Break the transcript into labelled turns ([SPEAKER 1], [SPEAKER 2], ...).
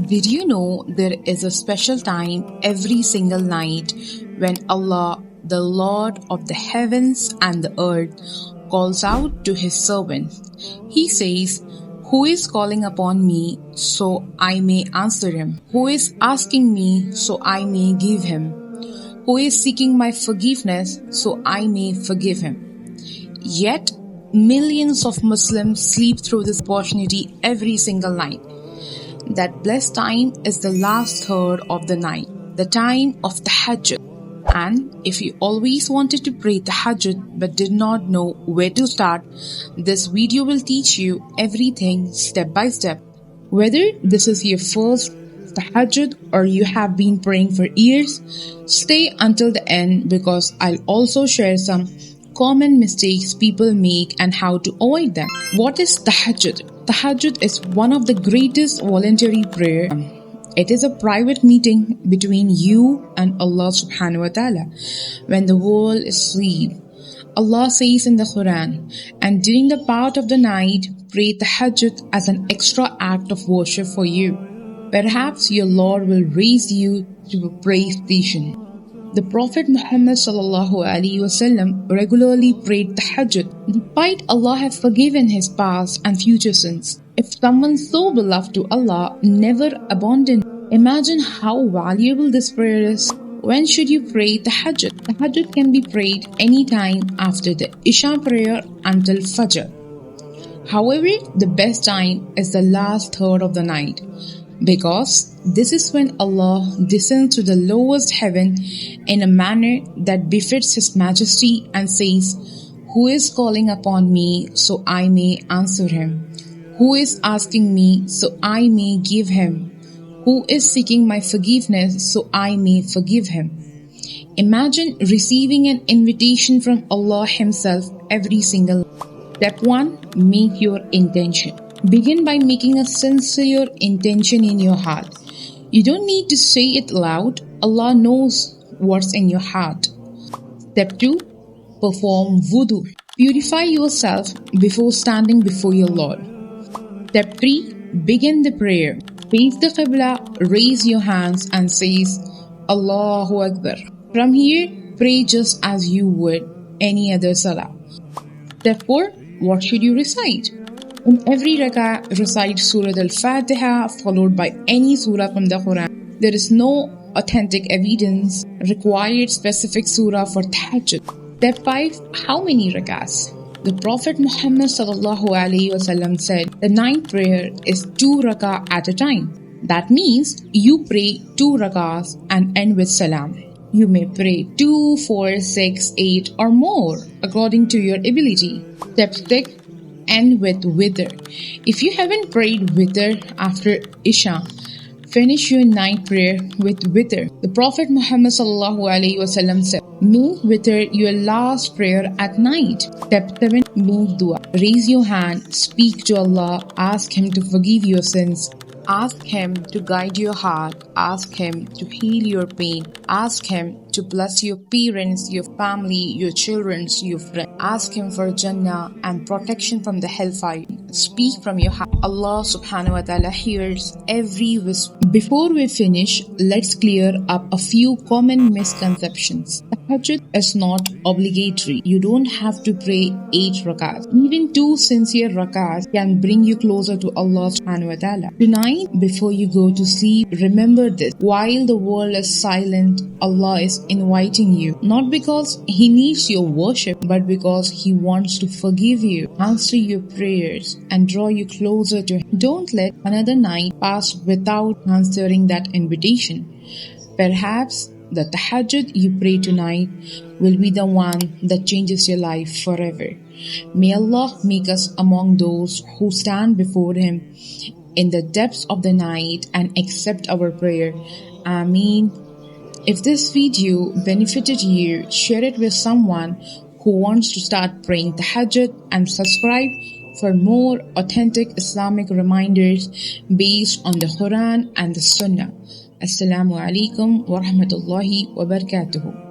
[SPEAKER 1] Did you know there is a special time every single night when Allah, the Lord of the heavens and the earth, calls out to His servant? He says, "Who is calling upon me so I may answer him? Who is asking me so I may give him? Who is seeking my forgiveness so I may forgive him?" Yet, millions of Muslims sleep through this opportunity every single night. That blessed time is the last third of the night, the time of Tahajjud. And if you always wanted to pray Tahajjud but did not know where to start, this video will teach you everything step by step. Whether this is your first Tahajjud or you have been praying for years, stay until the end because I'll also share some common mistakes people make and how to avoid them. What is Tahajjud? Tahajjud is one of the greatest voluntary prayer. It is a private meeting between you and Allah subhanahu wa ta'ala when the world is asleep. Allah says in the Qur'an, "And during the part of the night, pray Tahajjud as an extra act of worship for you. Perhaps your Lord will raise you to a praise station." The Prophet Muhammad ﷺ regularly prayed Tahajjud, despite Allah have forgiven his past and future sins. If someone so beloved to Allah never abandoned, imagine how valuable this prayer is. When should you pray Tahajjud? Tahajjud can be prayed anytime after the Isha prayer until Fajr. However, the best time is the last third of the night, because this is when Allah descends to the lowest heaven in a manner that befits His majesty and says, "Who is calling upon me so I may answer him? Who is asking me so I may give him? Who is seeking my forgiveness so I may forgive him?" Imagine receiving an invitation from Allah Himself every single day. Step 1. Make your intention. Begin by making a sincere intention in your heart. You don't need to say it loud. Allah knows what's in your heart. Step 2. Perform wudu. Purify yourself before standing before your Lord. Step 3. Begin the prayer. Face the Qibla, raise your hands and says, "Allahu Akbar." From here, pray just as you would any other salah. Step 4. What should you recite? In every rak'ah, recite Surah Al-Fatiha followed by any surah from the Qur'an. There is no authentic evidence required specific surah for Tahajjud. Step 5. How many rak'ahs? The Prophet Muhammad ﷺ said the ninth prayer is 2 rak'ah at a time. That means you pray 2 rak'ahs and end with salam. You may pray 2, 4, 6, 8 or more according to your ability. Step 6. End with Witr. If you haven't prayed Witr after Isha, finish your night prayer with Witr. The Prophet Muhammad ﷺ said, "Make Witr your last prayer at night." Step 7. Make dua. Raise your hand, speak to Allah, ask Him to forgive your sins. Ask Him to guide your heart. Ask Him to heal your pain. Ask Him to bless your parents, your family, your children, your friends. Ask Him for Jannah and protection from the hellfire. Speak from your heart. Allah subhanahu wa ta'ala hears every whisper. Before we finish, let's clear up a few common misconceptions. Tahajjud is not obligatory. You don't have to pray 8 rak'ahs. Even 2 sincere rak'ahs can bring you closer to Allah subhanahu wa ta'ala. Tonight, before you go to sleep, remember this. While the world is silent, Allah is inviting you. Not because He needs your worship, but because He wants to forgive you, answer your prayers, and draw you closer to Him. Don't let another night pass without answering that invitation. Perhaps the Tahajjud you pray tonight will be the one that changes your life forever. May Allah make us among those who stand before Him in the depths of the night and accept our prayer. Ameen. If this video benefited you, share it with someone who wants to start praying Tahajjud and subscribe for more authentic Islamic reminders based on the Qur'an and the Sunnah. Assalamu alaikum wa rahmatullahi wa barakatuhu.